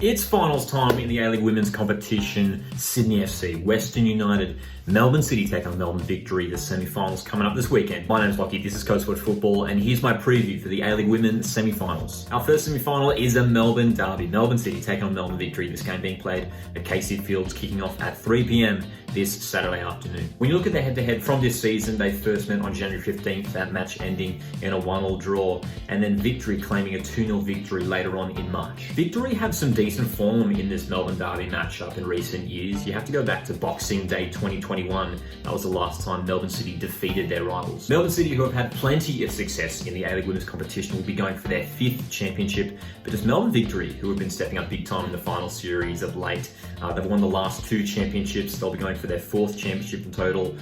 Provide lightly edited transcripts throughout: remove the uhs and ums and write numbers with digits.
It's finals time in the A-League Women's competition. Sydney FC, Western United, Melbourne City take on Melbourne Victory. The semi-finals coming up this weekend. My name's Lockie, this is Coast Watch Football, and here's my preview for the A-League Women's semi-finals. Our first semi-final is a Melbourne Derby. Melbourne City take on Melbourne Victory. This game being played at KC Fields, kicking off at 3 p.m. this Saturday afternoon. When you look at the head-to-head from this season, they first met on January 15th, that match ending in a 1-1 draw, and then Victory claiming a 2-0 victory later on in March. Victory have some decent form in this Melbourne Derby matchup in recent years. You have to go back to Boxing Day 2021. That was the last time Melbourne City defeated their rivals. Melbourne City, who have had plenty of success in the A-League Women's competition, will be going for their 5th championship. But it's Melbourne Victory, who have been stepping up big time in the final series of late. They've won the last 2 championships. They'll be going for their 4th championship in total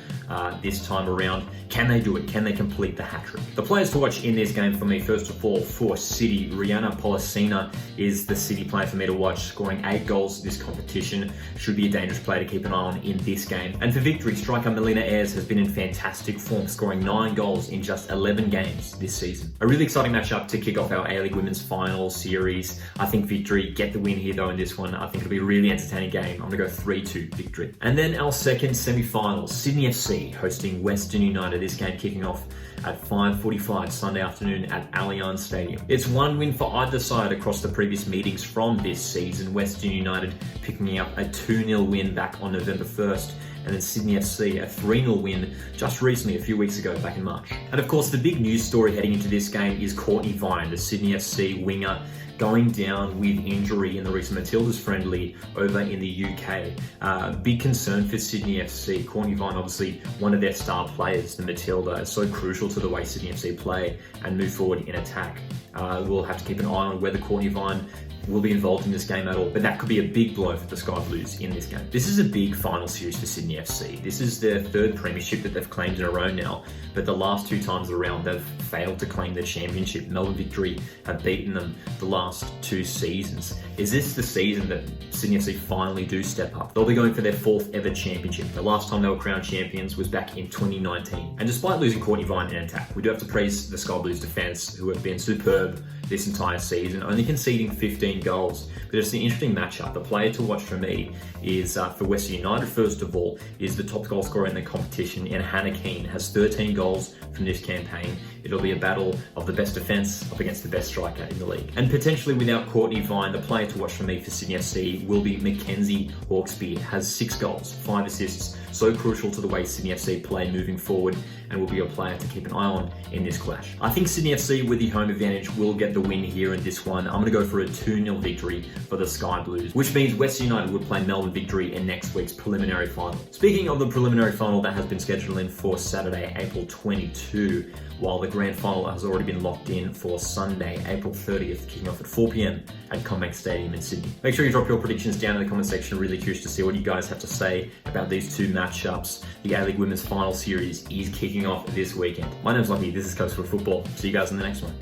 this time around. Can they do it? Can they complete the hat-trick? The players to watch in this game for me, first of all, for City, Rihanna Polisina is the City player for me to watch, scoring 8 goals this competition. Should be a dangerous player to keep an eye on in this game. And for Victory, striker Melina Ayres has been in fantastic form, scoring 9 goals in just 11 games this season. A really exciting matchup to kick off our A-League Women's final series. I think Victory get the win here though in this one. I think it'll be a really entertaining game. I'm going to go 3-2 Victory. And then our second semi-final, Sydney FC hosting Western United. This game kicking off at 5:45 Sunday afternoon at Allianz Stadium. It's one win for either side across the previous meetings from this season. Western United picking up a 2-0 win back on November 1st, and then Sydney FC a 3-0 win just recently, a few weeks ago, back in March. And of course, the big news story heading into this game is Courtney Vine, the Sydney FC winger, going down with injury in the recent Matildas friendly over in the UK. Big concern for Sydney FC. Courtney Vine, obviously one of their star players, the Matilda, is so crucial to the way Sydney FC play and move forward in attack. We'll have to keep an eye on whether Courtney Vine will be involved in this game at all, but that could be a big blow for the Sky Blues in this game. This is a big final series for Sydney FC. This is their 3rd premiership that they've claimed in a row now, but the last 2 times around they've failed to claim the championship. Melbourne Victory have beaten them the last 2 seasons. Is this the season that Sydney FC finally do step up? They'll be going for their 4th ever championship. The last time they were crowned champions was back in 2019. And despite losing Courtney Vine in attack, we do have to praise the Sky Blues defence, who have been superb this entire season, only conceding 15 goals. But it's an interesting matchup. The player to watch for me is, for Western United, first of all, is the top goal scorer in the competition, and Hannah Keane has 13 goals from this campaign. It'll be a battle of the best defence up against the best striker in the league. And potentially without Courtney Vine, the player to watch for me for Sydney FC will be Mackenzie Hawkesby. Has 6 goals, 5 assists, so crucial to the way Sydney FC play moving forward, and will be a player to keep an eye on in this clash. I think Sydney FC, with the home advantage, will get the win here in this one. I'm going to go for a 2-0 victory for the Sky Blues, which means Western United would play Melbourne Victory in next week's preliminary final. Speaking of the preliminary final, that has been scheduled in for Saturday, April 22, while the grand final has already been locked in for Sunday, April 30th, kicking off at 4 p.m. at CommBank Stadium in Sydney. Make sure you drop your predictions down in the comment section. Really curious to see what you guys have to say about these 2 matchups. The A-League Women's final series is kicking off this weekend. My name's Lockie, this is Coast for Football. See you guys in the next one.